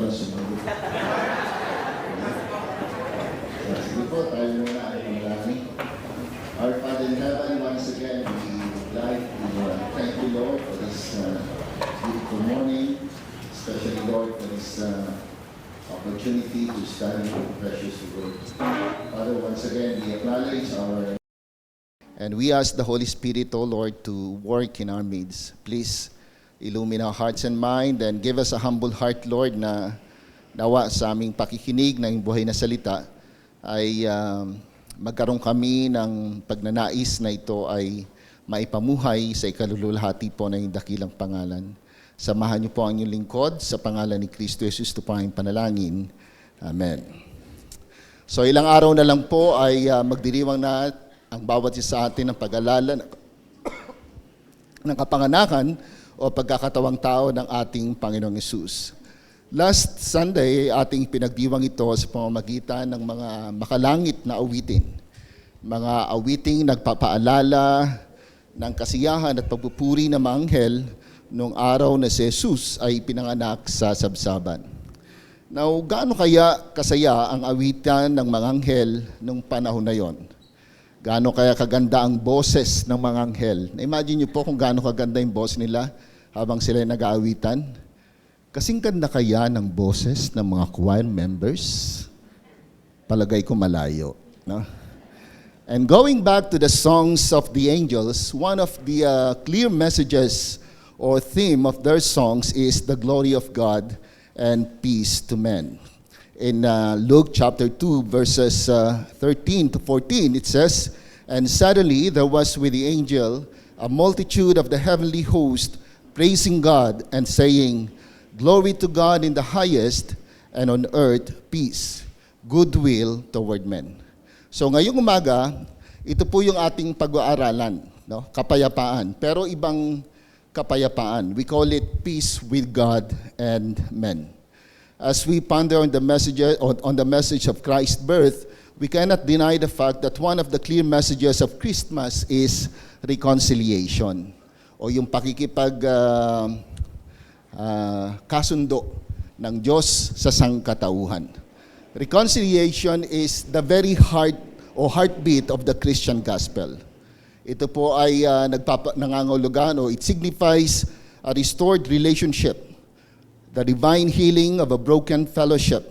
lang sumagot. Sige po, tayo muna ay manalangin. Our Father in heaven, once again, we would like to thank you, Lord, for this beautiful morning, especially, Lord, for this opportunity to study your precious word. Father, once again, we acknowledge our... And we ask the Holy Spirit, O Lord, to work in our midst. Please illumine our hearts and mind and give us a humble heart, Lord, na nawa sa aming pakikinig ng buhay na salita ay magkaroon kami ng pagnanais na ito ay maipamuhay sa ikalululhati po ng dakilang pangalan. Samahan niyo po ang inyong lingkod sa pangalan ni Kristo Jesus, ito po ang panalangin. Amen. So ilang araw na lang po ay magdiriwang na ang bawat isa sa atin ng pag-alala ng kapanganakan o pagkakatawang tao ng ating Panginoong Hesus. Last Sunday, ating pinagdiwang ito sa pamamagitan ng mga makalangit na awitin. Mga awiting nagpapaalala ng kasiyahan at pagpupuri ng mga anghel noong araw na si Jesus ay pinanganak sa sabsaban. Now, gaano kaya kasaya ang awitan ng mga anghel noong panahon na yon? Gaano kaya kaganda ang boses ng mga anghel? Na-imagine niyo po kung gaano kaganda yung boses nila habang sila nag-aawitan. Kasing ganda kaya ng boses ng mga choir members? Palagay ko malayo. No? And going back to the songs of the angels, one of the clear messages or theme of their songs is the glory of God and peace to men. In Luke chapter 2, verses 13 to 14, it says, "And suddenly there was with the angel a multitude of the heavenly host, praising God and saying, Glory to God in the highest, and on earth peace, goodwill toward men." So ngayong umaga, ito po yung ating pag-aaralan, no? Kapayapaan. Pero ibang kapayapaan. We call it peace with God and men. As we ponder on the message of Christ's birth, we cannot deny the fact that one of the clear messages of Christmas is reconciliation, o yung kasundo ng Diyos sa sangkatauhan. Reconciliation is the very heart o heartbeat of the Christian gospel. Ito po ay nangangahulugan, o it signifies a restored relationship, the divine healing of a broken fellowship.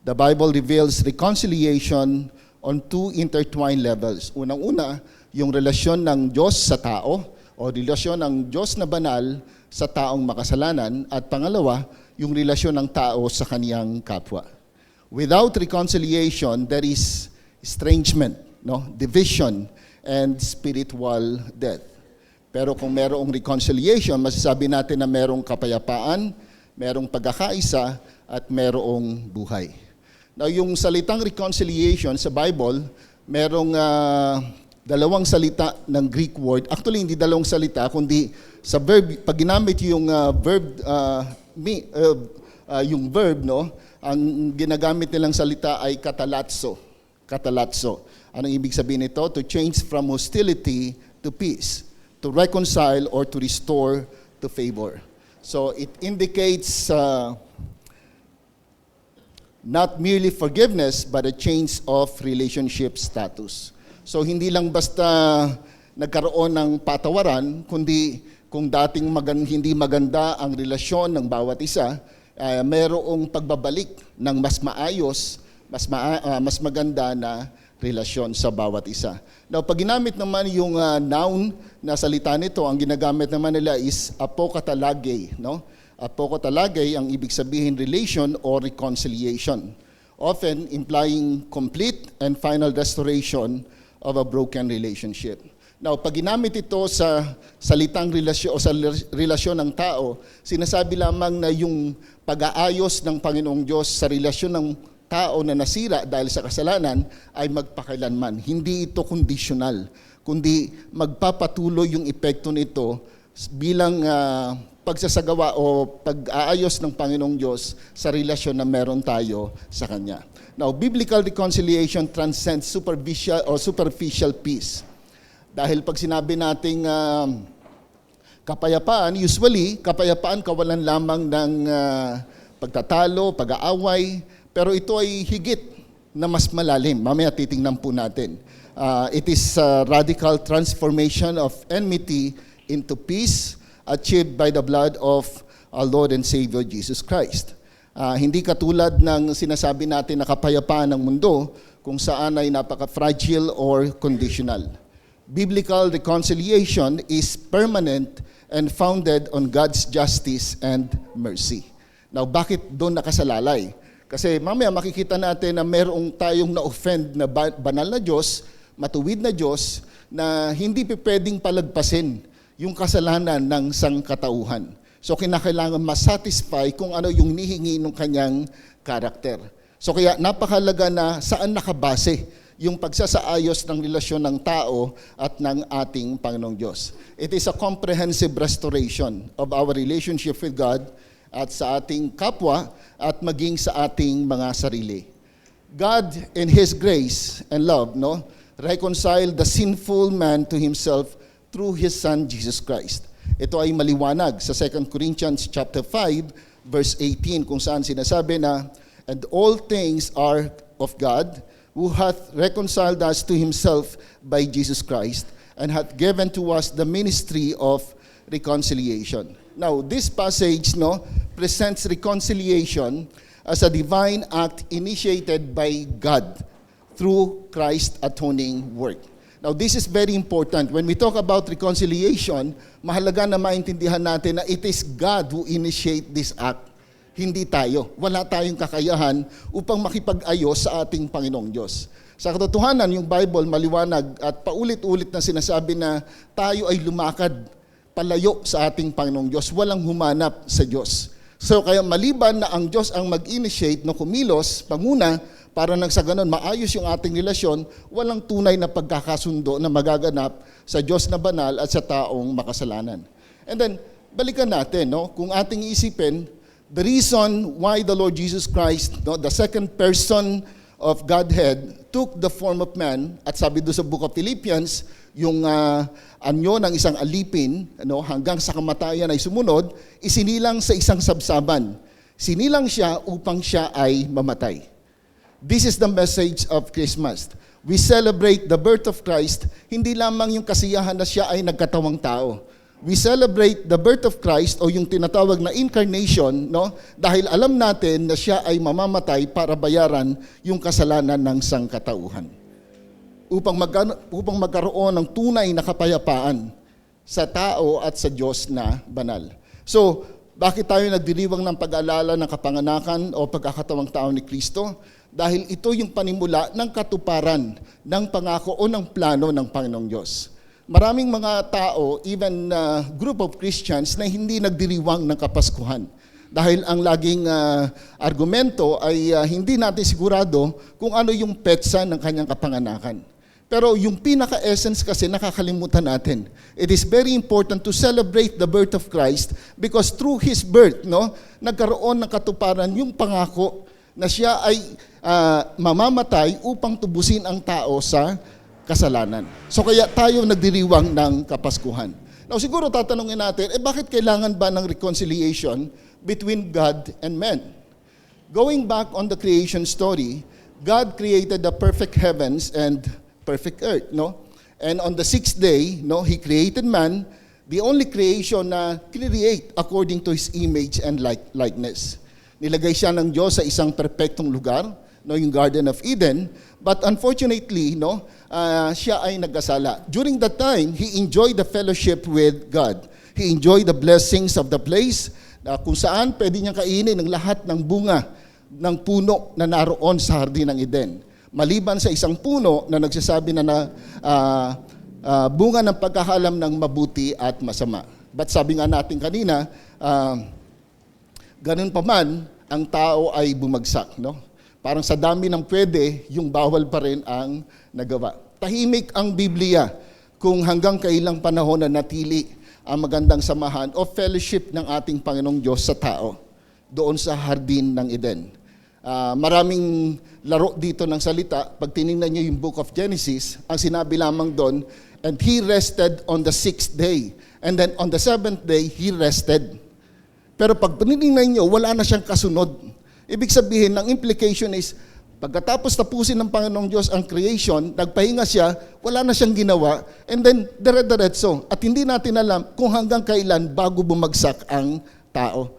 The Bible reveals reconciliation on two intertwined levels. Unang-una, yung relasyon ng Diyos sa tao, o relasyon ng Diyos na banal sa taong makasalanan, at pangalawa, yung relasyon ng tao sa kaniyang kapwa. Without reconciliation, there is estrangement, no? Division, and spiritual death. Pero kung merong reconciliation, masasabi natin na merong kapayapaan, merong pagkakaisa, at merong buhay. Now, yung salitang reconciliation sa Bible, merong dalawang salita ng Greek word. Actually, hindi dalawang salita, kundi sa verb, pag ginamit yung yung verb, no, ang ginagamit nilang salita ay katalatso. Katalatso. Anong ibig sabihin nito? To change from hostility to peace, to reconcile or to restore to favor. So it indicates not merely forgiveness, but a change of relationship status. So hindi lang basta nagkaroon ng patawaran, kundi kung dating hindi maganda ang relasyon ng bawat isa, mayroong pagbabalik ng mas maayos, mas maganda na relasyon sa bawat isa. Now, pag ginamit naman yung noun na salita nito, ang ginagamit naman nila is apokatalagay, no? Apokatalagay ang ibig sabihin relation or reconciliation, often implying complete and final restoration of a broken relationship. Now, pag ginamit ito sa salitang relasyon o sa relasyon ng tao, sinasabi lamang na yung pag-aayos ng Panginoong Diyos sa relasyon ng tao na nasira dahil sa kasalanan ay magpakailanman. Hindi ito conditional, kundi magpapatuloy yung epekto nito bilang pagsasagawa o pag-aayos ng Panginoong Diyos sa relasyon na meron tayo sa Kanya. Now, biblical reconciliation transcends superficial peace. Dahil pag sinabi nating kapayapaan, usually, kapayapaan kawalan lamang ng pagtatalo, pag-aaway, pero ito ay higit na mas malalim. Mamaya titingnan po natin. It is a radical transformation of enmity into peace achieved by the blood of our Lord and Savior Jesus Christ. Hindi katulad ng sinasabi natin na kapayapaan ng mundo kung saan ay napaka-fragile or conditional. Biblical reconciliation is permanent and founded on God's justice and mercy. Now, bakit doon nakasalalay? Kasi mamaya makikita natin na merong tayong na-offend na banal na Diyos, matuwid na Diyos, na hindi pwedeng palagpasin yung kasalanan ng sangkatauhan. So, kinakailangan masatisfy kung ano yung nihingi ng kanyang karakter. So, kaya napakalaga na saan nakabase yung pagsasaayos ng relasyon ng tao at ng ating Panginoong Diyos. It is a comprehensive restoration of our relationship with God at sa ating kapwa at maging sa ating mga sarili. God, in His grace and love, reconciled the sinful man to Himself through His Son, Jesus Christ. Ito ay maliwanag sa 2 Corinthians chapter 5, verse 18, kung saan sinasabi na, "And all things are of God, who hath reconciled us to Himself by Jesus Christ, and hath given to us the ministry of reconciliation." Now, this passage presents reconciliation as a divine act initiated by God through Christ's atoning work. Now, this is very important. When we talk about reconciliation, mahalaga na maintindihan natin na it is God who initiate this act. Hindi tayo. Wala tayong kakayahan upang makipag-ayos sa ating Panginoong Diyos. Sa katotohanan, yung Bible maliwanag at paulit-ulit na sinasabi na tayo ay lumakad palayo sa ating Panginoong Diyos. Walang humanap sa Diyos. So kaya maliban na ang Diyos ang mag-initiate no kumilos, panguna, para nang sa ganun maayos yung ating relasyon, walang tunay na pagkakasundo na magaganap sa Diyos na banal at sa taong makasalanan. And then, balikan natin, kung ating isipin, the reason why the Lord Jesus Christ, the second person of Godhead, took the form of man, at sabi doon sa book of Philippians, yung anyo ng isang alipin, hanggang sa kamatayan ay sumunod, isinilang sa isang sabsaban. Sinilang siya upang siya ay mamatay. This is the message of Christmas. We celebrate the birth of Christ, hindi lamang yung kasiyahan na siya ay nagkatawang tao. We celebrate the birth of Christ o yung tinatawag na incarnation, dahil alam natin na siya ay mamamatay para bayaran yung kasalanan ng sangkatauhan. Upang magkaroon ng tunay na kapayapaan sa tao at sa Diyos na banal. So, bakit tayo nagdiriwang ng pag-aalala ng kapanganakan o pagkakatawang tao ni Kristo? Dahil ito yung panimula ng katuparan ng pangako o ng plano ng Panginoong Diyos. Maraming mga tao, even group of Christians, na hindi nagdiriwang ng Kapaskuhan. Dahil ang laging argumento ay hindi natin sigurado kung ano yung petsa ng kanyang kapanganakan. Pero yung pinaka-essence kasi nakakalimutan natin. It is very important to celebrate the birth of Christ because through His birth, nagkaroon ng katuparan yung pangako na siya ay mamamatay upang tubusin ang tao sa kasalanan. So kaya tayo nagdiriwang ng Kapaskuhan. Now siguro tatanungin natin, bakit kailangan ba ng reconciliation between God and man? Going back on the creation story, God created the perfect heavens and perfect earth, And on the sixth day, He created man, the only creation na create according to His image and likeness. Nilagay siya ng Diyos sa isang perpektong lugar, yung Garden of Eden, but unfortunately, siya ay nagkasala. During that time, he enjoyed the fellowship with God. He enjoyed the blessings of the place, kung saan pwede niyang kainin ng lahat ng bunga ng puno na naroon sa Hardin ng Eden. Maliban sa isang puno na nagsasabi na bunga ng pagkakalam ng mabuti at masama. But sabi nga natin kanina, ganun pa man, ang tao ay bumagsak, Parang sa dami ng pwede, yung bawal pa rin ang nagawa. Tahimik ang Biblia kung hanggang kailang panahon na natili ang magandang samahan o fellowship ng ating Panginoong Diyos sa tao doon sa Hardin ng Eden. Maraming laro dito ng salita. Pag tinignan niyo yung book of Genesis, ang sinabi lamang doon, and He rested on the sixth day. And then on the seventh day, He rested. Pero pag tinignan nyo, wala na siyang kasunod. Ibig sabihin, ang implication is, pagkatapos tapusin ng Panginoong Diyos ang creation, nagpahinga siya, wala na siyang ginawa, and then dire-diretso. At hindi natin alam kung hanggang kailan bago bumagsak ang tao.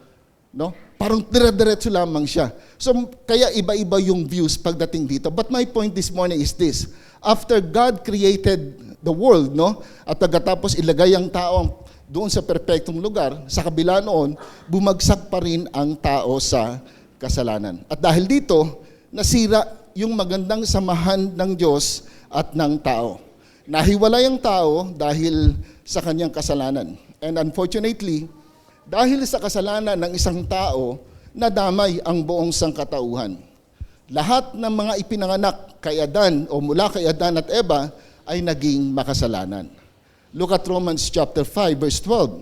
No? Parang dire-diretso lamang siya. So, kaya iba-iba yung views pagdating dito. But my point this morning is this. After God created the world, no? At pagkatapos ilagay ang tao doon sa perpektong lugar, sa kabila noon, bumagsak pa rin ang tao sa kasalanan. At dahil dito, nasira yung magandang samahan ng Diyos at ng tao. Nahiwalay ang tao dahil sa kanyang kasalanan. And unfortunately, dahil sa kasalanan ng isang tao, nadamay ang buong sangkatauhan. Lahat ng mga ipinanganak kay Adan o mula kay Adan at Eva ay naging makasalanan. Look at Romans chapter 5 verse 12.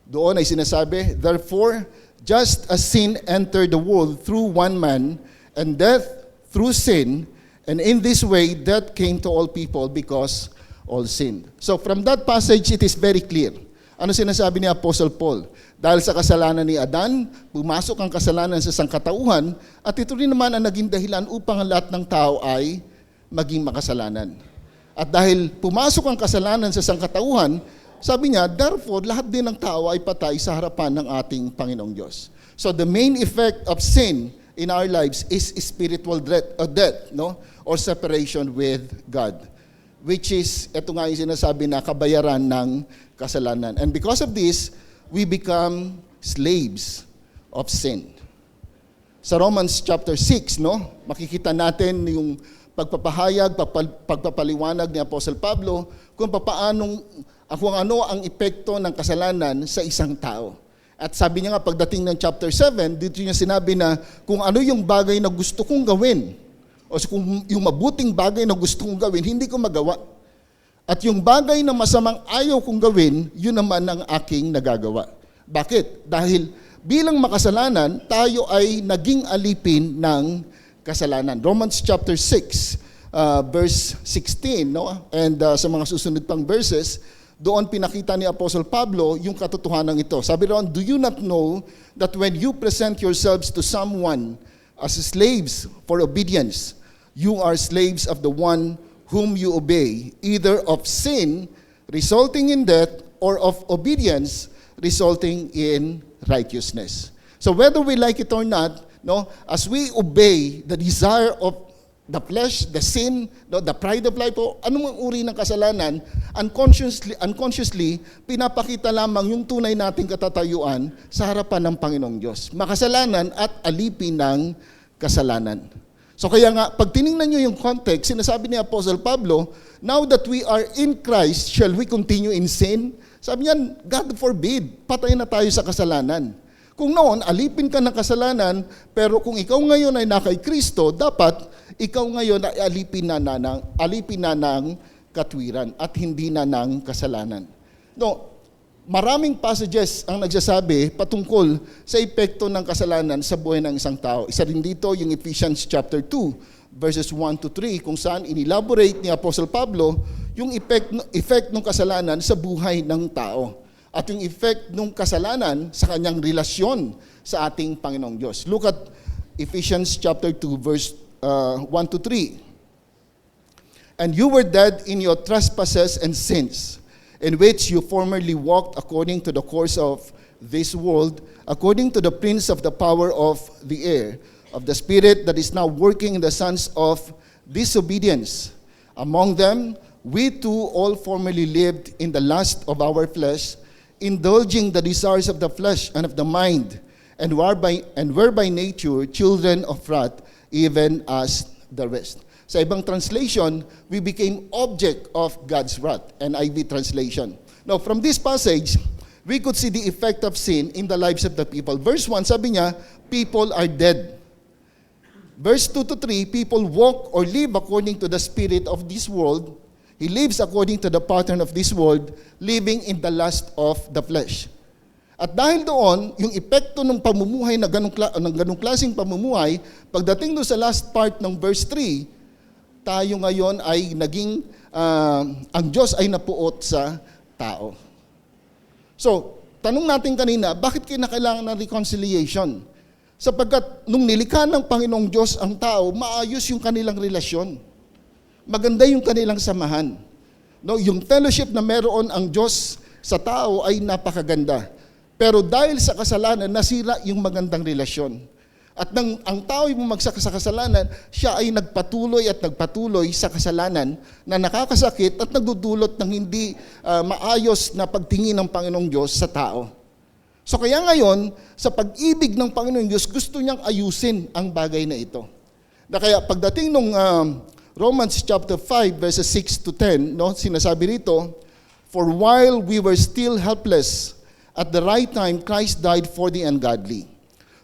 Doon ay sinasabi, therefore, just as sin entered the world through one man, and death through sin, and in this way death came to all people because all sinned. So from that passage, it is very clear. Ano sinasabi ni Apostle Paul? Dahil sa kasalanan ni Adan, pumasok ang kasalanan sa sangkatauhan, at ito rin naman ang naging dahilan upang ang lahat ng tao ay maging makasalanan. At dahil pumasok ang kasalanan sa sangkatauhan, sabi niya, therefore, lahat din ng tao ay patay sa harapan ng ating Panginoong Diyos. So the main effect of sin in our lives is spiritual death, no? Or separation with God. Which is, ito nga yung sinasabi na kabayaran ng kasalanan. And because of this, we become slaves of sin. Sa Romans chapter 6, no? Makikita natin yung pagpapahayag, pagpapaliwanag ni Apostle Pablo kung ano ang epekto ng kasalanan sa isang tao. At sabi niya nga pagdating ng chapter 7, dito niya sinabi na kung ano yung bagay na gusto kong gawin, o kung yung mabuting bagay na gusto kong gawin, hindi ko magawa. At yung bagay na masamang ayaw kong gawin, yun naman ang aking nagagawa. Bakit? Dahil bilang makasalanan, tayo ay naging alipin ng kasalanan. Romans chapter 6, verse 16, no? And sa mga susunod pang verses, doon pinakita ni Apostle Pablo yung katotohanan ito. Sabi roon, do you not know that when you present yourselves to someone as slaves for obedience, you are slaves of the one whom you obey, either of sin resulting in death or of obedience resulting in righteousness. So whether we like it or not, no, as we obey the desire of the flesh, the sin, no, the pride of life, o anong uri ng kasalanan, unconsciously, pinapakita lamang yung tunay nating katatayuan sa harapan ng Panginoong Diyos. Makasalanan at alipin ng kasalanan. So kaya nga, pag tinignan nyo yung context, sinasabi ni Apostle Pablo, now that we are in Christ, shall we continue in sin? Sabi niyan, God forbid, patay na tayo sa kasalanan. Kung noon, alipin ka ng kasalanan, pero kung ikaw ngayon ay nakay Kristo, dapat ikaw ngayon ay alipin na ng katwiran at hindi na ng kasalanan. No, maraming passages ang nagsasabi patungkol sa epekto ng kasalanan sa buhay ng isang tao. Isa rin dito yung Ephesians chapter 2, verses 1 to 3, kung saan inelaborate ni Apostle Pablo yung effect ng kasalanan sa buhay ng tao. At yung effect ng kasalanan sa kanyang relasyon sa ating Panginoong Diyos. Look at Ephesians chapter 2, verse 1 to 3. And you were dead in your trespasses and sins, in which you formerly walked according to the course of this world, according to the prince of the power of the air, of the spirit that is now working in the sons of disobedience. Among them, we too all formerly lived in the lust of our flesh, indulging the desires of the flesh and of the mind, and were by nature children of wrath, even as the rest. Sa ibang translation, we became object of God's wrath, NIV translation. Now, from this passage, we could see the effect of sin in the lives of the people. Verse 1, sabi niya, people are dead. Verse 2 to 3, people walk or live according to the spirit of this world. He lives according to the pattern of this world, living in the lust of the flesh. At dahil doon, yung epekto ng pamumuhay na ganong klaseng pamumuhay, pagdating doon sa last part ng verse 3, tayo ngayon ay ang Diyos ay napuot sa tao. So, tanong natin kanina, bakit kinakailangan ng reconciliation? Sapagkat nung nilikha ng Panginoong Diyos ang tao, maayos yung kanilang relasyon. Maganda yung kanilang samahan. No, yung fellowship na meron ang Diyos sa tao ay napakaganda. Pero dahil sa kasalanan, nasira yung magandang relasyon. At nang ang tao ay bumagsak sa kasalanan, siya ay nagpatuloy sa kasalanan na nakakasakit at nagdudulot ng hindi maayos na pagtingin ng Panginoong Diyos sa tao. So kaya ngayon, sa pag-ibig ng Panginoong Diyos, gusto niyang ayusin ang bagay na ito. Na kaya pagdating nung Romans chapter 5 verses 6 to 10, no, sinasabi rito, "For while we were still helpless, at the right time Christ died for the ungodly.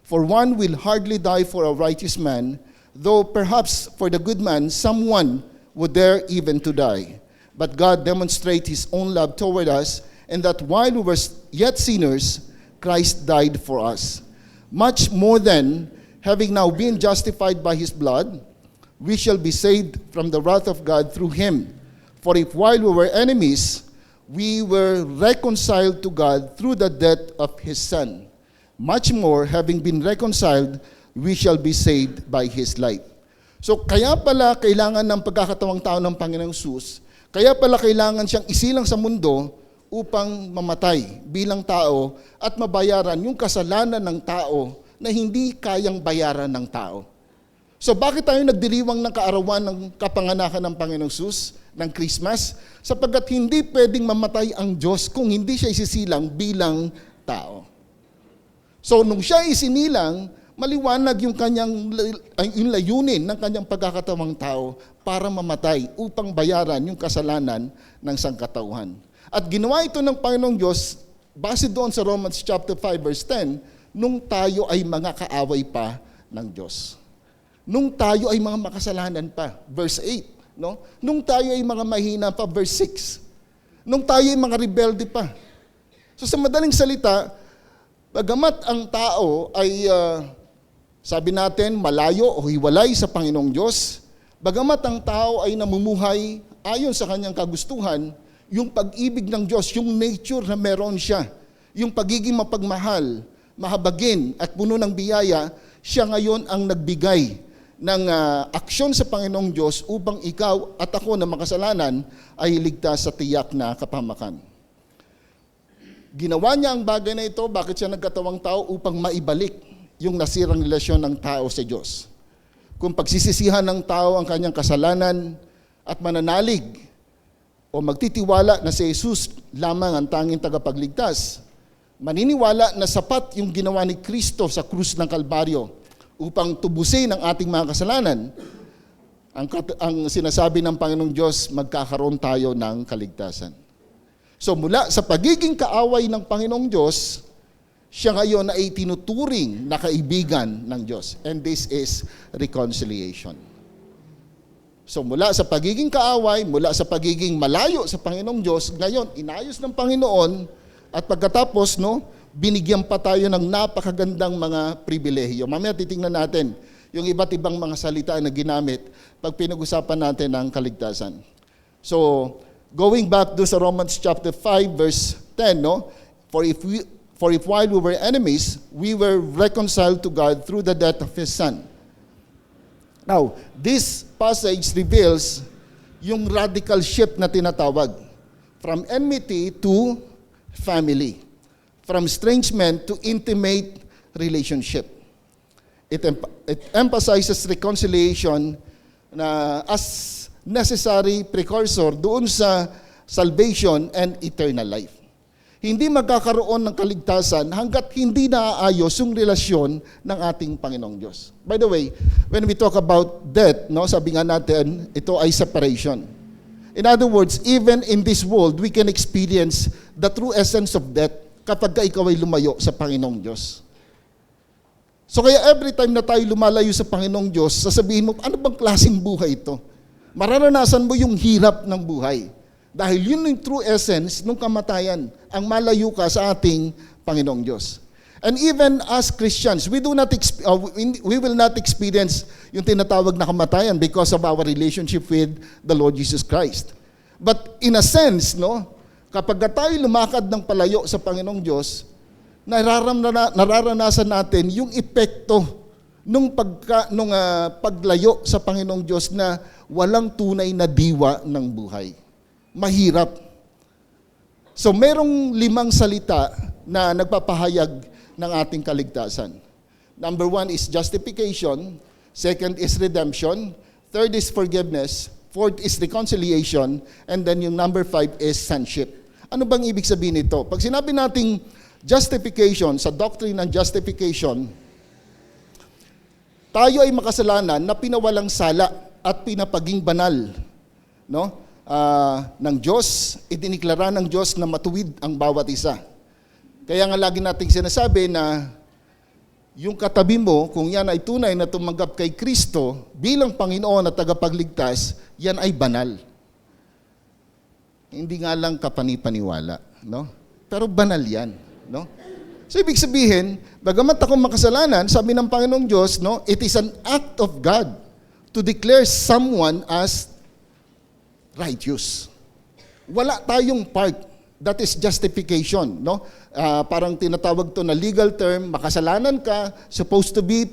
For one will hardly die for a righteous man, though perhaps for the good man someone would dare even to die. But God demonstrates His own love toward us, and that while we were yet sinners, Christ died for us. Much more then, having now been justified by His blood, we shall be saved from the wrath of God through Him. For if while we were enemies, we were reconciled to God through the death of His Son, much more, having been reconciled, we shall be saved by His life." So kaya pala kailangan ng pagkakatawang tao ng Panginoong Hesus, kaya pala kailangan siyang isilang sa mundo upang mamatay bilang tao at mabayaran yung kasalanan ng tao na hindi kayang bayaran ng tao. So bakit tayo nagdiriwang ng kaarawan ng kapanganakan ng Panginoong Hesus, ng Christmas? Sapagkat hindi pwedeng mamatay ang Diyos kung hindi siya isisilang bilang tao. So nung siya isinilang, maliwanag yung yung layunin ng kanyang pagkakatawang tao para mamatay upang bayaran yung kasalanan ng sangkatauhan. At ginawa ito ng Panginoong Diyos base doon sa Romans chapter 5 verse 10, nung tayo ay mga kaaway pa ng Diyos. Nung tayo ay mga makasalanan pa, verse 8, no? Nung tayo ay mga mahina pa, verse 6. Nung tayo ay mga rebelde pa. So sa madaling salita, bagamat ang tao ay, sabi natin, malayo o hiwalay sa Panginoong Diyos, bagamat ang tao ay namumuhay ayon sa kanyang kagustuhan, yung pag-ibig ng Diyos, yung nature na meron siya, yung pagiging mapagmahal, mahabagin at puno ng biyaya, siya ngayon ang nagbigay ng aksyon sa Panginoong Diyos upang ikaw at ako na makasalanan ay ligtas sa tiyak na kapahamakan. Ginawa niya ang bagay na ito, bakit siya nagkatawang tao? Upang maibalik yung nasirang relasyon ng tao sa Diyos. Kung pagsisisihan ng tao ang kanyang kasalanan at mananalig o magtitiwala na si Jesus lamang ang tanging tagapagligtas, maniniwala na sapat yung ginawa ni Kristo sa krus ng Kalbaryo upang tubusin ang ating mga kasalanan, ang sinasabi ng Panginoong Diyos, magkakaroon tayo ng kaligtasan. So mula sa pagiging kaaway ng Panginoong Diyos, siya ngayon ay tinuturing na kaibigan ng Diyos. And this is reconciliation. So mula sa pagiging kaaway, mula sa pagiging malayo sa Panginoong Diyos, ngayon inayos ng Panginoon at pagkatapos, no, binigyan pa tayo ng napakagandang mga pribilehiyo. Mamaya titingnan natin yung iba't ibang mga salita na ginamit pag pinag-usapan natin ang kaligtasan. So, going back to sa Romans chapter 5 verse 10, no? For if while we were enemies, we were reconciled to God through the death of His Son. Now, this passage reveals yung radical shift na tinatawag. From enmity to family. From estrangement to intimate relationship. It emphasizes reconciliation na as necessary precursor doon sa salvation and eternal life. Hindi magkakaroon ng kaligtasan hanggat hindi naaayos yung relasyon ng ating Panginoong Diyos. By the way, when we talk about death, no, sabi nga natin, ito ay separation. In other words, even in this world, we can experience the true essence of death kapag ikaw ay lumayo sa Panginoong Diyos. So kaya every time na tayo lumalayo sa Panginoong Diyos, sasabihin mo, ano bang klaseng buhay ito? Mararanasan mo yung hirap ng buhay. Dahil yun yung true essence ng kamatayan, ang malayo ka sa ating Panginoong Diyos. And even as Christians, we will not experience yung tinatawag na kamatayan because of our relationship with the Lord Jesus Christ. But in a sense, no, kapag tayo lumakad ng palayo sa Panginoong Diyos, nararanasan natin yung epekto nung paglayo sa Panginoong Diyos na walang tunay na diwa ng buhay. Mahirap. So merong 5 salita na nagpapahayag ng ating kaligtasan. Number 1 is justification, 2nd is redemption, 3rd is forgiveness, 4th is reconciliation, and then yung number 5 is sonship. Ano bang ibig sabihin nito? Pag sinabi nating justification, sa doctrine ng justification, tayo ay makasalanan na pinawalang sala at pinapaging banal, no? Ng Diyos, idiniklara ng Diyos na matuwid ang bawat isa. Kaya nga lagi nating sinasabi na yung katabi mo, kung yan ay tunay na tumanggap kay Kristo bilang Panginoon at tagapagligtas, yan ay banal. Hindi nga lang kapanipaniwala, no? Pero banal yan, no? So ibig sabihin, bagamat ako makasalanan, sabi ng Panginoong Diyos, no, it is an act of God to declare someone as righteous. Wala tayong part, that is justification, no? Parang tinatawag to na legal term, makasalanan ka, supposed to be,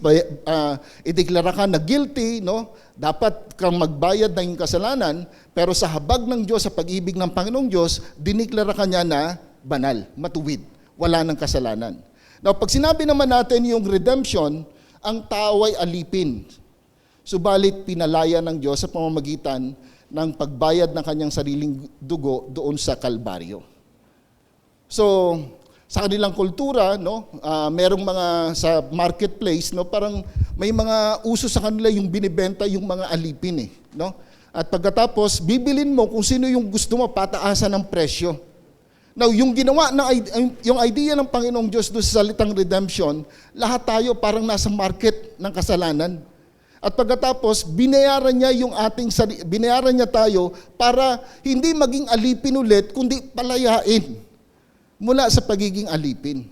ideklara ka na guilty, no? Dapat kang magbayad ng iyong kasalanan, pero sa habag ng Diyos, sa pag-ibig ng Panginoong Diyos, diniklara ka niya na banal, matuwid, wala ng kasalanan. Now, pag sinabi naman natin yung redemption, ang tao ay alipin. Subalit pinalaya ng Diyos sa pamamagitan ng pagbayad ng kanyang sariling dugo doon sa Kalbaryo. So, sa kanilang kultura, no, merong mga sa marketplace, no, parang may mga uso sa kanila yung binibenta yung mga alipin eh, no? At pagkatapos bibilin mo kung sino yung gusto mo, pataasan ng presyo. Now, yung ginawa na yung idea ng Panginoong Diyos doon sa salitang redemption, lahat tayo parang nasa market ng kasalanan. At pagkatapos binayaran niya tayo para hindi maging alipin ulit, kundi palayain mula sa pagiging alipin.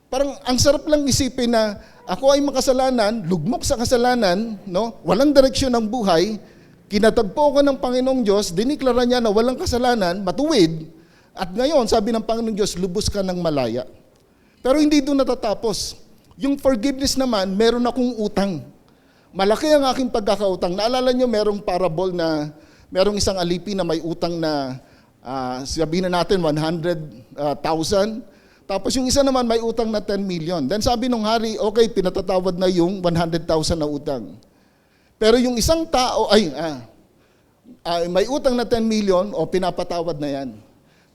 Parang ang sarap lang isipin na ako ay makasalanan, lugmok sa kasalanan, no? Walang direksyon ng buhay, kinatagpo ko ng Panginoong Diyos, diniklara niya na walang kasalanan, matuwid, at ngayon, sabi ng Panginoong Diyos, lubos ka ng malaya. Pero hindi doon natatapos. Yung forgiveness naman, meron akong utang. Malaki ang aking pagkakautang. Naalala nyo, merong parable na merong isang alipin na may utang na sabihin na natin 100,000. Tapos yung isa naman may utang na 10 million. Then sabi nung hari, okay, pinatatawad na yung 100,000 na utang. Pero yung isang tao, may utang na 10 million, o pinapatawad na yan.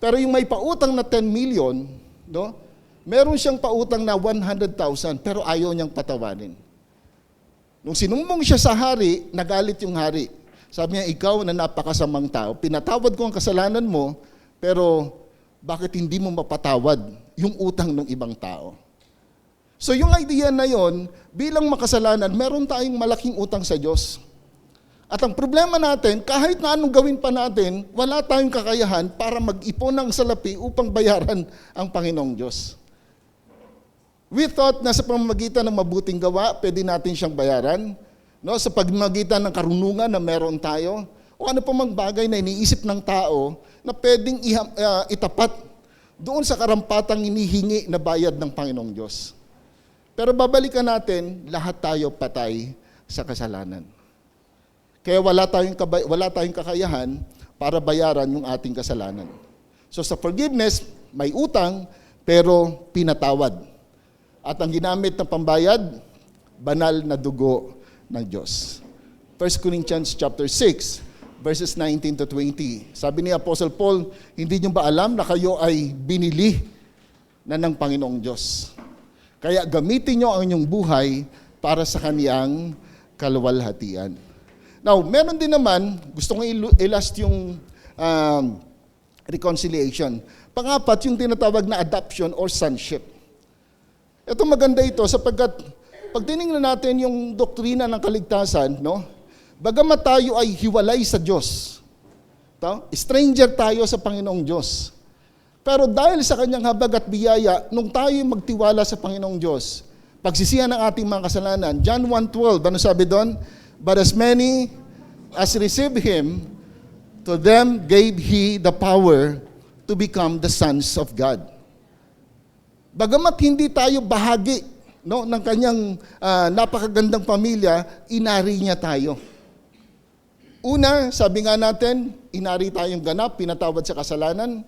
Pero yung may pautang na 10 million, no, meron siyang pautang na 100,000, pero ayaw niyang patawanin. Nung sinumbong siya sa hari, nagalit yung hari. Sabi niya, ikaw na napakasamang tao, pinatawad ko ang kasalanan mo, pero bakit hindi mo mapatawad yung utang ng ibang tao? So yung idea na yon, bilang makasalanan, meron tayong malaking utang sa Diyos. At ang problema natin, kahit na anong gawin pa natin, wala tayong kakayahan para mag-ipon ng salapi upang bayaran ang Panginoong Diyos. We thought na sa pamamagitan ng mabuting gawa, pwede natin siyang bayaran. No, sa pagmagitan ng karunungan na meron tayo, o ano pa mang bagay na iniisip ng tao na pwedeng itapat doon sa karampatang inihingi na bayad ng Panginoong Diyos. Pero babalikan natin, lahat tayo patay sa kasalanan. Kaya wala tayong kakayahan para bayaran yung ating kasalanan. So sa forgiveness, may utang, pero pinatawad. At ang ginamit na pambayad, banal na dugo ng Diyos. 1 Corinthians chapter 6, verses 19 to 20. Sabi ni Apostle Paul, hindi niyo ba alam na kayo ay binili na ng Panginoong Diyos? Kaya gamitin niyo ang inyong buhay para sa kaniyang kaluwalhatian. Now, meron din naman, gusto kong ilast yung reconciliation. Pangapat, yung tinatawag na adoption or sonship. Ito maganda ito sapagkat pag tinignan natin yung doktrina ng kaligtasan, no? Bagamat tayo ay hiwalay sa Diyos, stranger tayo sa Panginoong Diyos. Pero dahil sa kanyang habag at biyaya, nung tayo magtiwala sa Panginoong Diyos, pagsisihan ng ating mga kasalanan, John 1:12, ano sabi doon? But as many as received Him, to them gave He the power to become the sons of God. Bagamat hindi tayo bahagi, no, ng kanyang napakagandang pamilya, inari niya tayo. Una, sabi nga natin, inari tayong ganap, pinatawad sa kasalanan.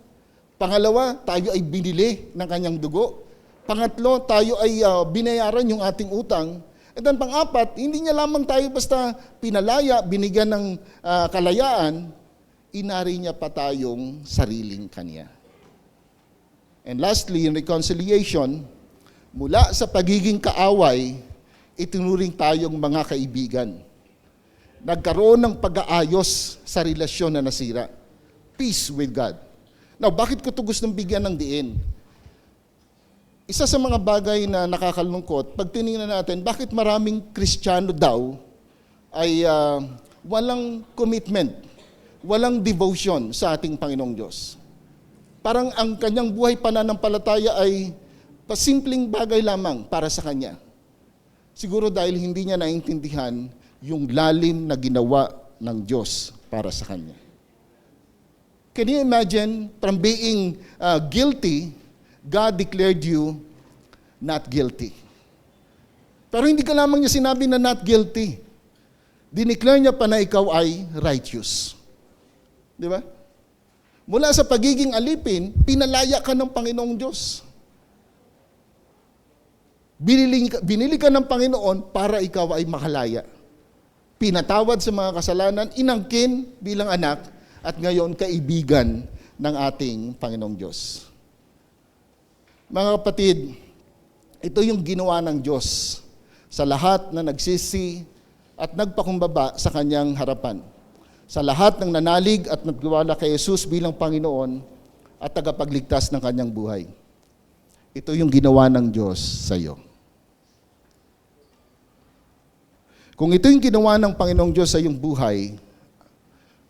Pangalawa, tayo ay binili ng kanyang dugo. Pangatlo, tayo ay binayaran yung ating utang. At then pang-apat, hindi niya lamang tayo basta pinalaya, binigyan ng kalayaan, inari niya pa tayong sariling kanya. And lastly, in reconciliation, mula sa pagiging kaaway, itinuring tayong mga kaibigan. Nagkaroon ng pag-aayos sa relasyon na nasira. Peace with God. Now, bakit ko ito gustong bigyan ng diin? Isa sa mga bagay na nakakalungkot, pag tinignan natin, bakit maraming Kristiyano daw ay walang commitment, walang devotion sa ating Panginoong Diyos. Parang ang kanyang buhay pananampalataya ay pasimpleng bagay lamang para sa kanya. Siguro dahil hindi niya naintindihan yung lalim na ginawa ng Diyos para sa kanya. Can you imagine, from being guilty, God declared you not guilty. Pero hindi ka lamang niya sinabi na not guilty. Dineclare niya pa na ikaw ay righteous. Di ba? Mula sa pagiging alipin, pinalaya ka ng Panginoong Diyos. Binili ka ng Panginoon para ikaw ay makalaya. Pinatawad sa mga kasalanan, inangkin bilang anak, at ngayon kaibigan ng ating Panginoong Diyos. Mga kapatid, ito yung ginawa ng Diyos sa lahat na nagsisi at nagpakumbaba sa kanyang harapan. Sa lahat ng nanalig at nagtiwala kay Jesus bilang Panginoon at tagapagligtas ng kanyang buhay. Ito yung ginawa ng Diyos sa iyo. Kung ito yung ginawa ng Panginoong Diyos sa iyong buhay,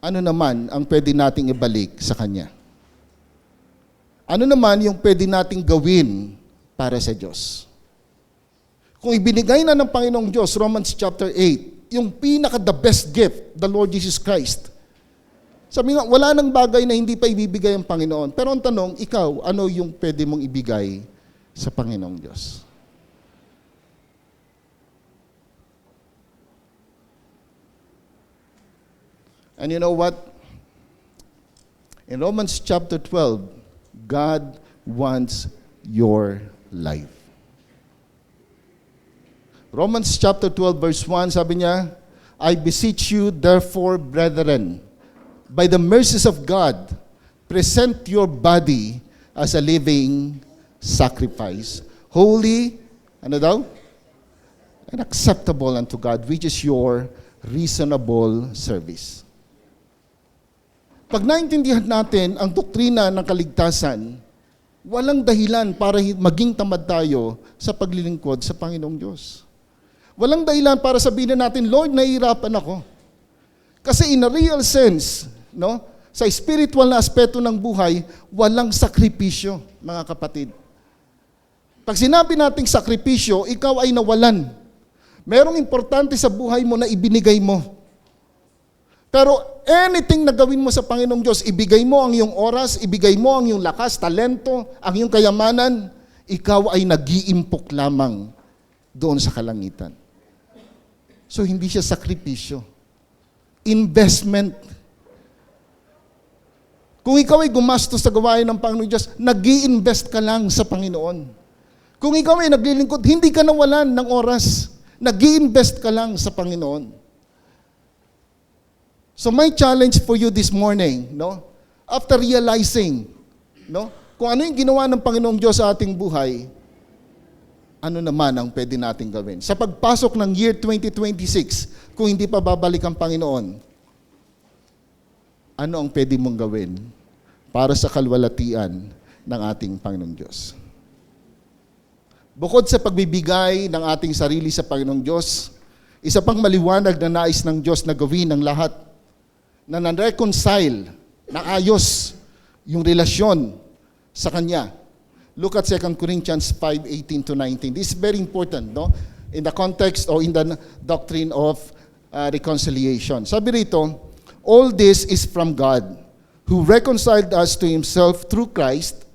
ano naman ang pwede nating ibalik sa Kanya? Ano naman yung pwede nating gawin para sa Diyos? Kung ibinigay na ng Panginoong Diyos, Romans chapter 8, yung pinaka-the best gift, the Lord Jesus Christ. Sabi nga, wala nang bagay na hindi pa ibibigay ang Panginoon. Pero ang tanong, ikaw, ano yung pwede mong ibigay sa Panginoong Diyos? And you know what? In Romans chapter 12, God wants your life. Romans chapter 12 verse 1, sabi niya, I beseech you therefore, brethren, by the mercies of God, present your body as a living sacrifice, holy, ano daw? And acceptable unto God, which is your reasonable service. Pag naintindihan natin ang doktrina ng kaligtasan, walang dahilan para maging tamad tayo sa paglilingkod sa Panginoong Diyos. Walang dahilan para sabihin natin, Lord, nahihirapan ako. Kasi in a real sense, no, sa spiritual na aspeto ng buhay, walang sakripisyo, mga kapatid. Pag sinabi nating sakripisyo, ikaw ay nawalan. Merong importante sa buhay mo na ibinigay mo. Pero anything na gawin mo sa Panginoong Diyos, ibigay mo ang iyong oras, ibigay mo ang iyong lakas, talento, ang iyong kayamanan, ikaw ay nag-iimpok lamang doon sa kalangitan. So hindi siya sakripisyo. Investment. Kung ikaw ay gumastos sa gawain ng Panginoong Diyos, nag-i-invest ka lang sa Panginoon. Kung ikaw ay naglilingkod, hindi ka nawalan ng oras. Nag-i-invest ka lang sa Panginoon. So my challenge for you this morning, no? After realizing, no, kung ano yung ginawa ng Panginoong Diyos sa ating buhay, ano naman ang pwede nating gawin? Sa pagpasok ng year 2026, kung hindi pa babalik ang Panginoon, ano ang pwede mong gawin para sa kalwalatian ng ating Panginoong Diyos? Bukod sa pagbibigay ng ating sarili sa Panginoong Diyos, isa pang maliwanag na nais ng Diyos na gawin ng lahat na nan-reconcile, na ayos yung relasyon sa Kanya. Look at 2 Corinthians 5:18 to 19. This is very important, no? In the context or in the doctrine of reconciliation. Sabi rito, all this is from God, who reconciled us to Himself through Christ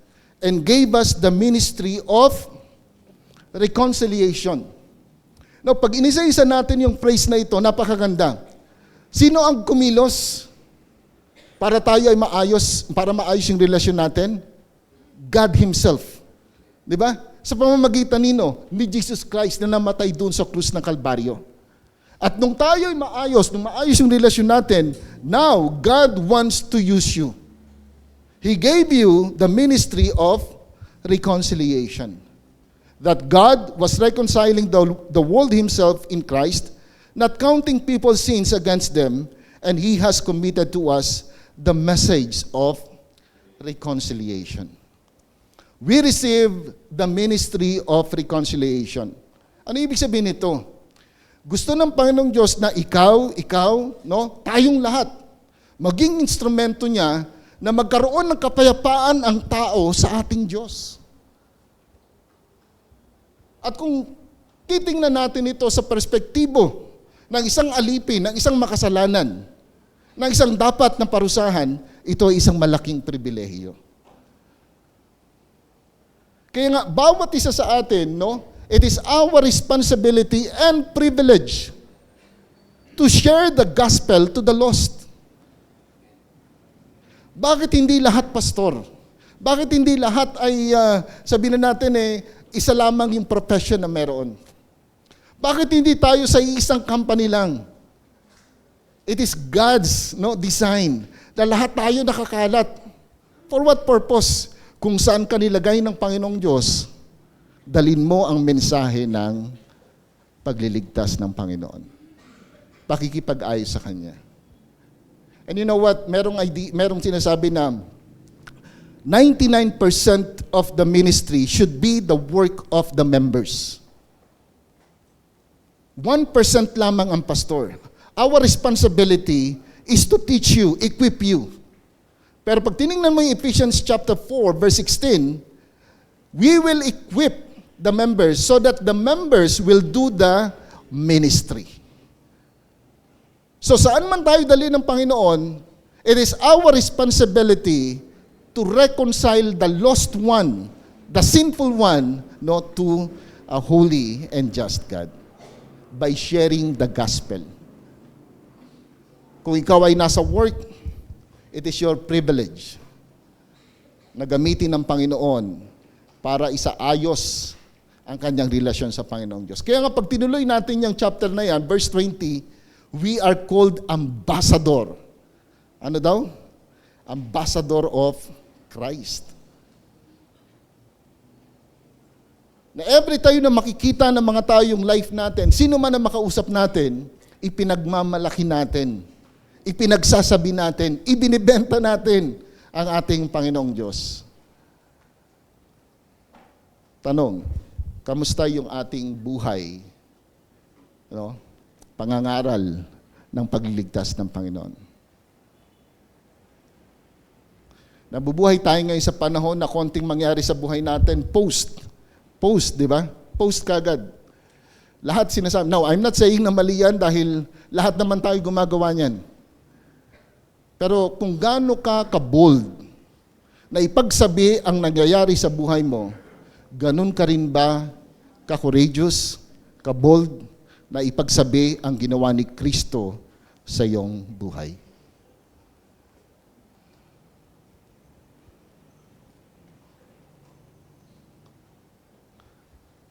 and gave us the ministry of reconciliation. Now, pag inisa-isa natin yung phrase na ito, napakaganda. Sino ang kumilos para tayo ay maayos, para maayos yung relasyon natin? God Himself. Di ba? Sa pamamagitan nino, ni Jesus Christ na namatay doon sa krus ng Kalbaryo. At nung tayo ay maayos, nung maayos yung relasyon natin, now, God wants to use you. He gave you the ministry of reconciliation. That God was reconciling the world Himself in Christ, not counting people's sins against them, and He has committed to us the message of reconciliation. We receive the ministry of reconciliation. Ano ibig sabihin nito? Gusto ng Panginoong Diyos na ikaw, no, tayong lahat, maging instrumento niya na magkaroon ng kapayapaan ang tao sa ating Diyos. At kung titingnan natin ito sa perspektibo ng isang alipin, ng isang makasalanan, ng isang dapat na parusahan, ito ay isang malaking pribilehiyo. Kaya nga, bawat isa sa atin, no, it is our responsibility and privilege to share the gospel to the lost. Bakit hindi lahat pastor? Bakit hindi lahat ay, sabihin na natin isa lamang yung profession na meron? Bakit hindi tayo sa isang company lang? It is God's design na lahat tayo nakakalat. For what purpose? Kung saan ka nilagay ng Panginoong Diyos, dalin mo ang mensahe ng pagliligtas ng Panginoon. Pakikipag-ayos sa Kanya. And you know what? Merong sinasabi na 99% of the ministry should be the work of the members. 1% lamang ang pastor. Our responsibility is to teach you, equip you. Pero pag tinignan mo yung Ephesians chapter 4, verse 16, we will equip the members so that the members will do the ministry. So saan man tayo dali ng Panginoon, it is our responsibility to reconcile the lost one, the sinful one, to a holy and just God by sharing the gospel. Kung ikaw ay nasa work, it is your privilege na gamitin ng Panginoon para isaayos ang kanyang relasyon sa Panginoong Diyos. Kaya nga pag tinuloy natin yung chapter na yan, verse 20, we are called ambassador. Ano daw? Ambassador of Christ. Na every time na makikita ng mga tao yung life natin, sino man ang makausap natin, ipinagmamalaki natin, ipinagsasabi natin, ibinibenta natin ang ating Panginoong Diyos. Tanong, kamusta yung ating buhay? Pangangaral ng pagliligtas ng Panginoon. Nabubuhay tayo ngayon sa panahon na konting mangyari sa buhay natin, post, di ba? Post kagad. Lahat sinasabi. Now, I'm not saying na mali yan dahil lahat naman tayo gumagawa niyan. Pero kung gaano ka ka-bold na ipagsabi ang nangyayari sa buhay mo, ganun ka rin ba ka-courageous, ka-bold na ipagsabi ang ginawa ni Kristo sa iyong buhay?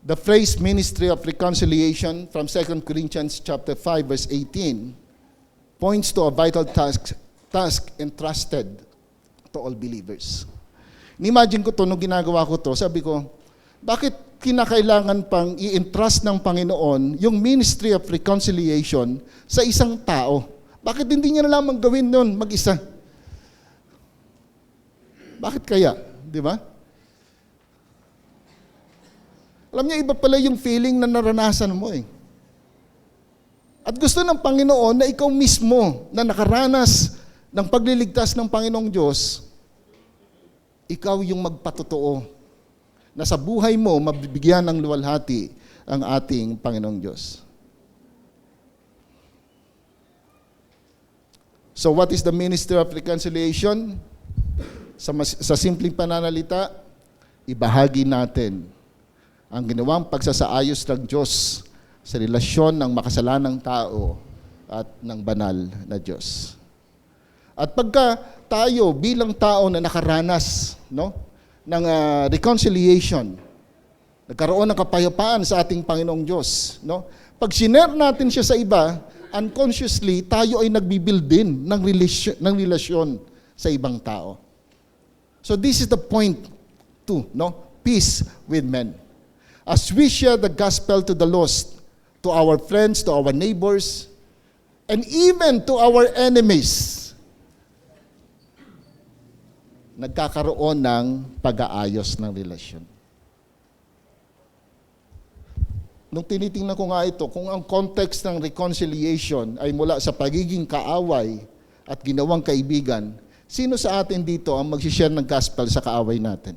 The phrase ministry of reconciliation from 2 Corinthians chapter 5 verse 18 points to a vital task entrusted to all believers. Imagine ko to nung ginagawa ko to, sabi ko, bakit kinakailangan pang i-entrust ng Panginoon yung ministry of reconciliation sa isang tao? Bakit hindi niya na lamang gawin nun mag-isa? Bakit kaya? Di ba? Alam niya, iba pala yung feeling na naranasan mo eh. At gusto ng Panginoon na ikaw mismo na nakaranas ng pagliligtas ng Panginoong Diyos, ikaw yung magpatotoo na sa buhay mo mabibigyan ng luwalhati ang ating Panginoong Diyos. So what is the ministry of reconciliation? Sa simpleng pananalita, ibahagi natin ang ginawang pagsasaayos ng Diyos sa relasyon ng makasalanang tao at ng banal na Diyos. At pagka tayo bilang tao na nakaranas ng reconciliation, nagkaroon ng kapayapaan sa ating Panginoong Diyos, pag sinare natin siya sa iba, unconsciously, tayo ay nagbibuild din ng relasyon sa ibang tao. So this is the point too, peace with men. As we share the gospel to the lost, to our friends, to our neighbors, and even to our enemies, nagkakaroon ng pag-aayos ng relasyon. Nung tinitingnan ko nga ito, kung ang context ng reconciliation ay mula sa pagiging kaaway at ginawang kaibigan, sino sa atin dito ang mag-share ng gospel sa kaaway natin?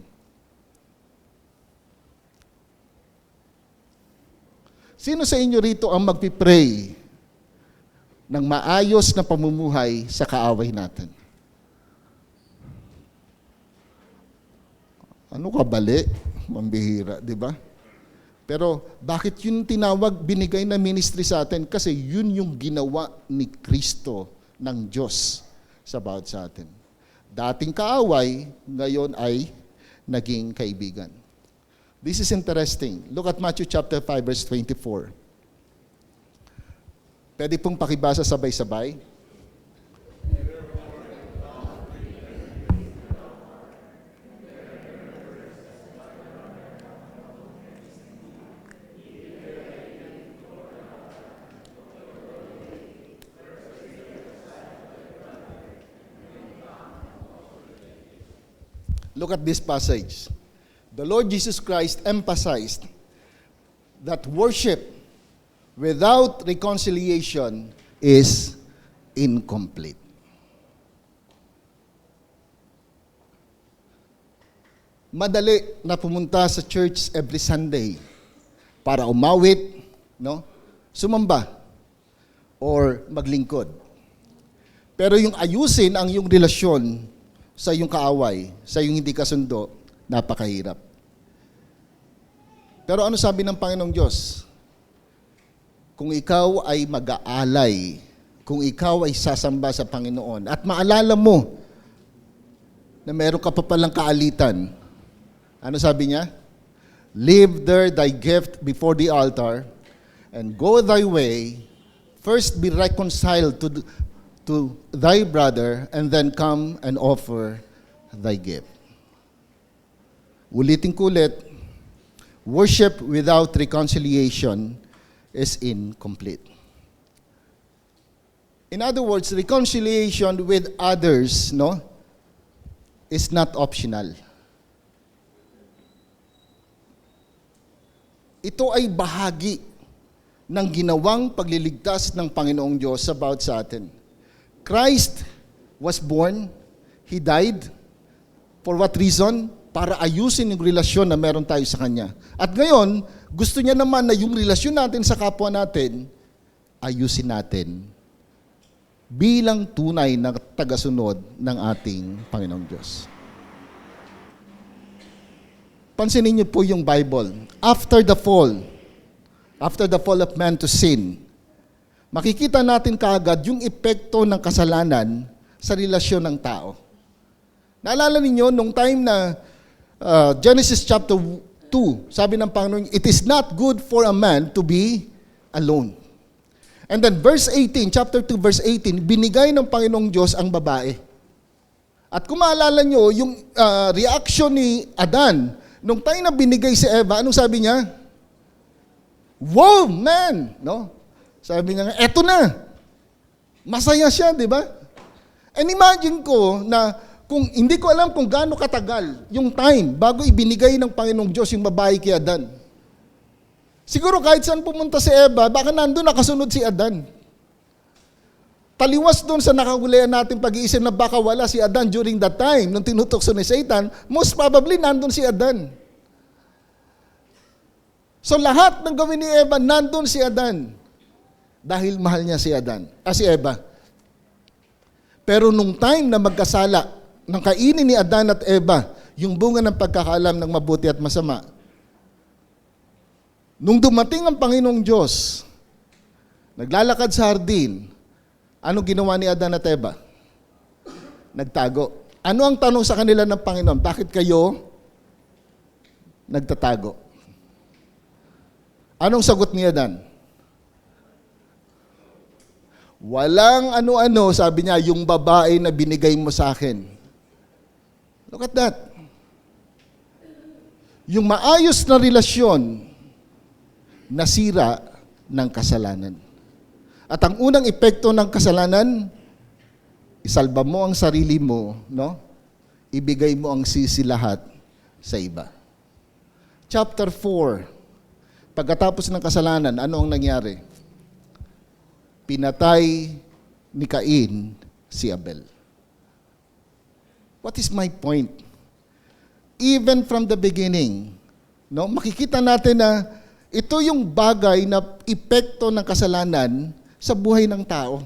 Sino sa inyo rito ang magpipray ng maayos na pamumuhay sa kaaway natin? Ano ka bali? Mambihira, di ba? Pero bakit yun tinawag, binigay na ministry sa atin? Kasi yun yung ginawa ni Kristo ng Diyos sa bawat sa atin. Dating kaaway, ngayon ay naging kaibigan. This is interesting. Look at Matthew chapter 5, verse 24. Pwede pong pakibasa sabay-sabay. Look at this passage. The Lord Jesus Christ emphasized that worship without reconciliation is incomplete. Madali na pumunta sa church every Sunday para umawit, sumamba, or maglingkod. Pero yung ayusin ang iyong relasyon sa iyong kaaway, sa iyong hindi kasundo, napakahirap. Pero ano sabi ng Panginoong Diyos? Kung ikaw ay mag-aalay, kung ikaw ay sasamba sa Panginoon, at maalala mo na meron ka pa palang kaalitan, ano sabi niya? Leave there thy gift before the altar, and go thy way, first be reconciled to thy brother, and then come and offer thy gift. Ulitin ko ulit, worship without reconciliation is incomplete. In other words, reconciliation with others, is not optional. Ito ay bahagi ng ginawang pagliligtas ng Panginoong Diyos sa bawat sa atin. Christ was born, He died. For what reason? Para ayusin yung relasyon na meron tayo sa Kanya. At ngayon, gusto niya naman na yung relasyon natin sa kapwa natin, ayusin natin bilang tunay na tagasunod ng ating Panginoong Diyos. Pansinin niyo po yung Bible. After the fall of man to sin, makikita natin kaagad yung epekto ng kasalanan sa relasyon ng tao. Naalala ninyo, nung time na Genesis chapter 2, sabi ng Panginoon, it is not good for a man to be alone. And then verse 18, chapter 2, verse 18, binigay ng Panginoong Diyos ang babae. At kung maalala nyo, yung reaction ni Adan, nung time na binigay si Eva, anong sabi niya? Wow, man! Sabi niya, eto na. Masaya siya, di ba? And imagine ko na kung hindi ko alam kung gaano katagal yung time bago ibinigay ng Panginoong Diyos yung babae kay Adan. Siguro kahit saan pumunta si Eva, baka nandun nakasunod si Adan. Taliwas doon sa nakahulihan natin pag-iisip na baka wala si Adan during that time, nung tinutokso ni Satan, most probably nandun si Adan. So lahat ng gawin ni Eva, nandun si Adan. Dahil mahal niya si Eva. Pero nung time na magkasala, nang kainin ni Adan at Eva, yung bunga ng pagkakaalam ng mabuti at masama. Nung dumating ang Panginoong Diyos, naglalakad sa hardin, ano ginawa ni Adan at Eva? Nagtago. Ano ang tanong sa kanila ng Panginoon? Bakit kayo nagtatago? Anong sagot ni Adan? Walang ano-ano, sabi niya, yung babae na binigay mo sa akin. Look at that. Yung maayos na relasyon, nasira ng kasalanan. At ang unang epekto ng kasalanan, isalba mo ang sarili mo, no? Ibigay mo ang sisi lahat sa iba. Chapter 4. Pagkatapos ng kasalanan, ano ang nangyari? Pinatay ni Cain si Abel. What is my point? Even from the beginning, no, makikita natin na ito yung bagay na epekto ng kasalanan sa buhay ng tao.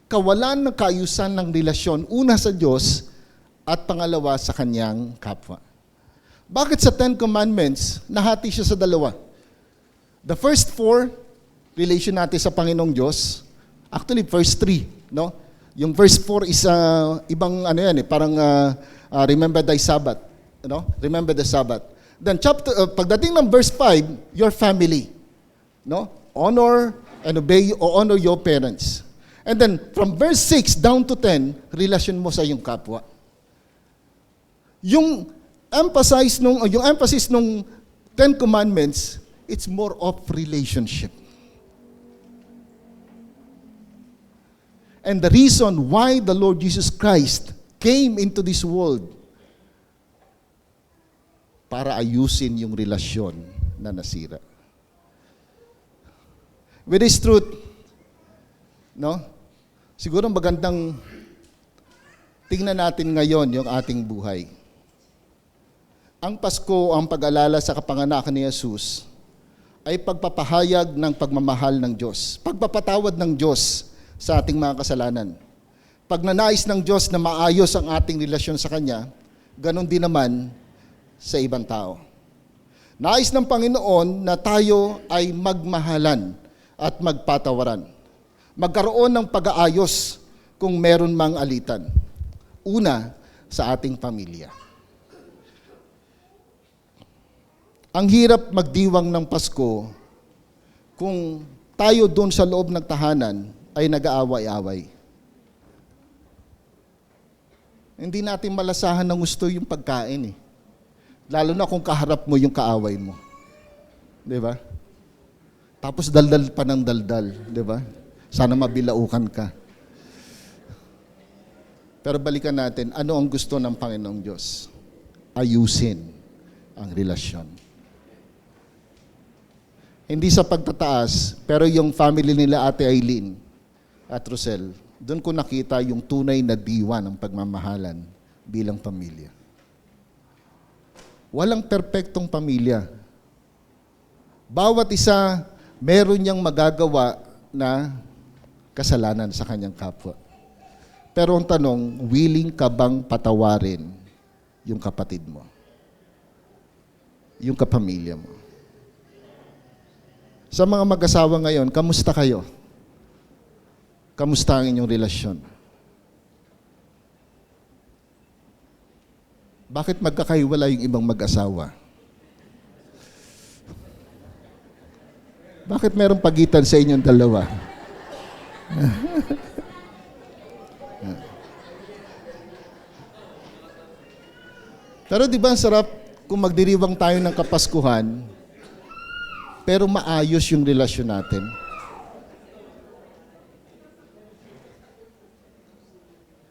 Kawalan ng kaayusan ng relasyon, una sa Diyos at pangalawa sa kanyang kapwa. Bakit sa Ten Commandments, nahati siya sa dalawa? The first 4, relation natin sa Panginoong Diyos. Actually, verse 3, no? Yung verse 4 is ibang ano yan parang remember thy Sabbath, no? Remember the Sabbath. Then pagdating ng verse 5, your family, no? Honor and obey or honor your parents. And then from verse 6 down to 10, relasyon mo sa iyong kapwa. Yung emphasis nung Ten Commandments, it's more of relationship. And the reason why the Lord Jesus Christ came into this world, para ayusin yung relasyon na nasira. With this truth, no? Siguro magandang tingnan natin ngayon yung ating buhay. Ang Pasko, ang pag-alala sa kapanganakan ni Jesus, ay pagpapahayag ng pagmamahal ng Diyos. Pagpapatawad ng Diyos sa ating mga kasalanan. Pagnanais ng Diyos na maayos ang ating relasyon sa Kanya, ganon din naman sa ibang tao. Nais ng Panginoon na tayo ay magmahalan at magpatawaran. Magkaroon ng pag-aayos kung meron mang alitan. Una, sa ating pamilya. Ang hirap magdiwang ng Pasko kung tayo doon sa loob ng tahanan ay nag-aaway-away. Hindi natin malasahan ng gusto yung pagkain eh. Lalo na kung kaharap mo yung kaaway mo. Di ba? Tapos daldal pa ng daldal. Di ba? Sana mabilaukan ka. Pero balikan natin, ano ang gusto ng Panginoong Diyos? Ayusin ang relasyon. Hindi sa pagtataas, pero yung family nila Ate Aileen at Rosel, doon ko nakita yung tunay na diwa ng pagmamahalan bilang pamilya. Walang perpektong pamilya. Bawat isa, meron niyang magagawa na kasalanan sa kanyang kapwa. Pero ang tanong, willing ka bang patawarin yung kapatid mo? Yung kapamilya mo? Sa mga mag-asawa ngayon, kamusta kayo? Kamusta ang inyong relasyon? Bakit magkakahiwala yung ibang mag-asawa? Bakit merong pagitan sa inyong dalawa? Pero di ba ang sarap kung magdiriwang tayo ng Kapaskuhan, pero maayos yung relasyon natin?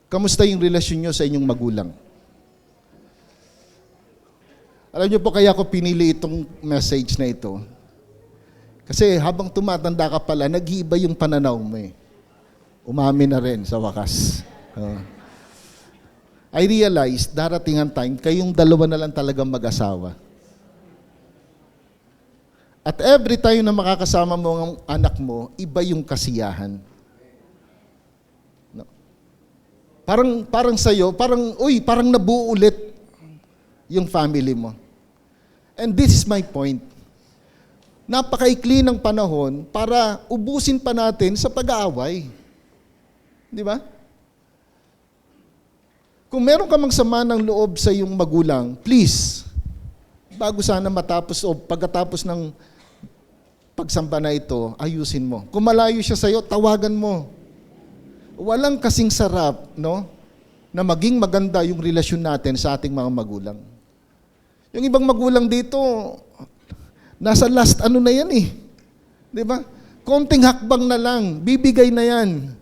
Kamusta yung relasyon nyo sa inyong magulang? Alam niyo po kaya ako pinili itong message na ito. Kasi habang tumatanda ka pala, nag-iiba yung pananaw mo eh. Umamin na rin sa wakas. I realized, darating ang time, kayong dalawa na lang talagang mag-asawa. At every time na makakasama mo ang anak mo, iba yung kasiyahan. No? Parang sa'yo, parang nabuo ulit yung family mo. And this is my point. Napakaikli ng panahon para ubusin pa natin sa pag-aaway. Di ba? Kung meron ka mang sama ng loob sa iyong magulang, please, bago sana matapos o pagkatapos ng pagsamba na ito, ayusin mo. Kung malayo siya sa iyo, tawagan mo. Walang kasing sarap, no, na maging maganda yung relasyon natin sa ating mga magulang. Yung ibang magulang dito, nasa last ano na yan eh. Di ba? Konting hakbang na lang, bibigay na yan.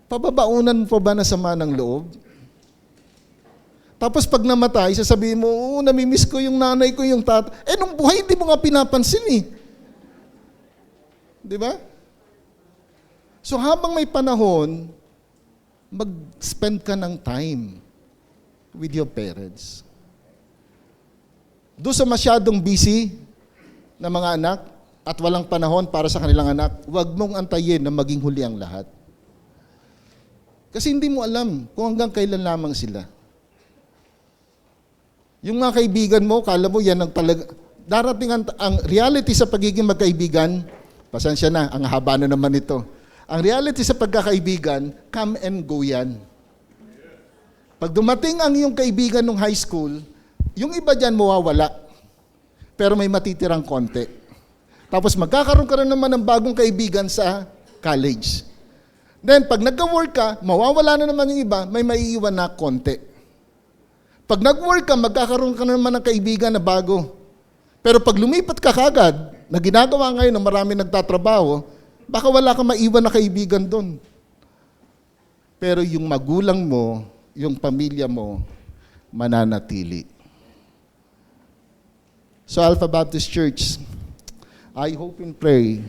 Pababaunan mo pa ba na sama ng loob? Tapos pag namatay, sasabihin mo, oo, namimiss ko yung nanay ko, yung tatay. Nung buhay, hindi mo nga pinapansin eh. Di ba? So habang may panahon, mag-spend ka ng time with your parents. Doon sa masyadong busy na mga anak at walang panahon para sa kanilang anak, huwag mong antayin na maging huli ang lahat. Kasi hindi mo alam kung hanggang kailan lamang sila. Yung mga kaibigan mo, kala mo yan ang talaga, darating ang reality sa pagiging magkaibigan, pasensya na, ang haba na naman ito. Ang reality sa pagkakaibigan, come and go yan. Pag dumating ang iyong kaibigan nung high school, yung iba dyan mawawala, pero may matitirang konti. Tapos magkakaroon ka rin naman ng bagong kaibigan sa college. Then, pag nagka-work ka, mawawala na naman yung iba, may maiiwan na konti. Pag nag-work ka, magkakaroon ka na naman ng kaibigan na bago. Pero pag lumipat ka kagad, na ginagawa ngayon ng marami nagtatrabaho, baka wala ka maiwan na kaibigan doon. Pero yung magulang mo, yung pamilya mo, mananatili. So Alpha Baptist Church, I hope and pray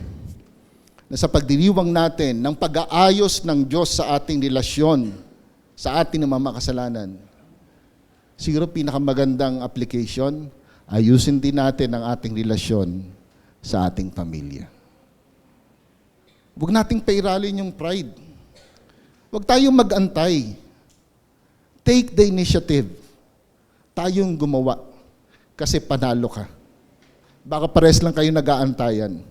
na sa pagdiriwang natin ng pag-aayos ng Diyos sa ating relasyon, sa ating mga makasalanan, siguro pinakamagandang application, ayusin din natin ang ating relasyon sa ating pamilya. Huwag nating pairalin yung pride. Huwag tayong mag-antay. Take the initiative. Tayong gumawa. Kasi panalo ka. Baka pares lang kayo nag-aantayan.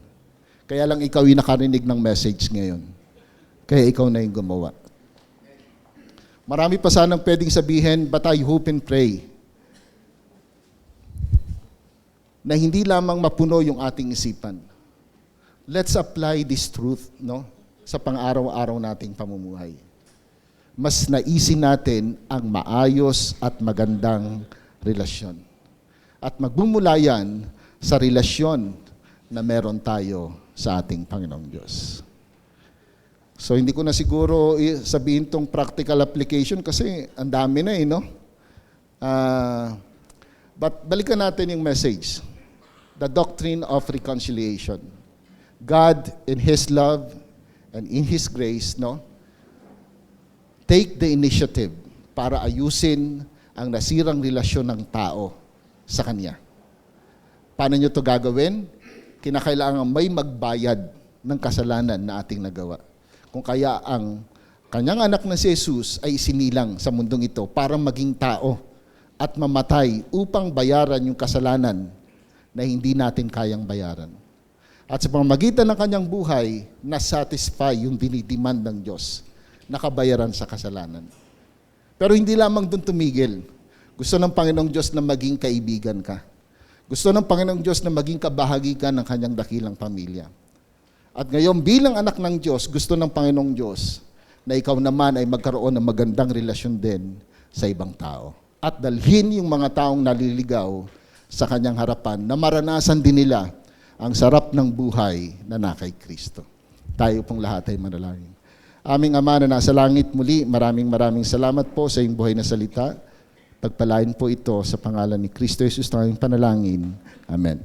Kaya lang ikaw yung nakarinig ng message ngayon. Kaya ikaw na yung gumawa. Marami pa sanang pwedeng sabihin, but I hope and pray na hindi lamang mapuno yung ating isipan. Let's apply this truth, no, sa pang-araw-araw nating pamumuhay. Mas naisin natin ang maayos at magandang relasyon. At magmumula yan sa relasyon na meron tayo sa ating Panginoong Diyos. So hindi ko na siguro sabihin tong practical application kasi ang dami na no? But balikan natin yung message. The doctrine of reconciliation. God in His love and in His grace, no? Take the initiative para ayusin ang nasirang relasyon ng tao sa Kanya. Paano nyo ito gagawin? Kinakailangan may magbayad ng kasalanan na ating nagawa. Kung kaya ang Kanyang anak na si Jesus ay isinilang sa mundong ito para maging tao at mamatay upang bayaran yung kasalanan na hindi natin kayang bayaran. At sa pamamagitan ng Kanyang buhay, na-satisfy yung dinidemand ng Diyos, nakabayaran sa kasalanan. Pero hindi lamang doon tumigil. Gusto ng Panginoong Diyos na maging kaibigan ka. Gusto ng Panginoong Diyos na maging kabahagi ka ng Kanyang dakilang pamilya. At ngayon, bilang anak ng Diyos, gusto ng Panginoong Diyos na ikaw naman ay magkaroon ng magandang relasyon din sa ibang tao. At dalhin yung mga taong naliligaw sa Kanyang harapan na maranasan din nila ang sarap ng buhay na na kay Kristo. Tayo pong lahat ay manalangin. Aming Ama na nasa langit, muli, maraming salamat po sa iyong buhay na salita. Pagpalain po ito sa pangalan ni Kristo Jesus na aming panalangin. Amen.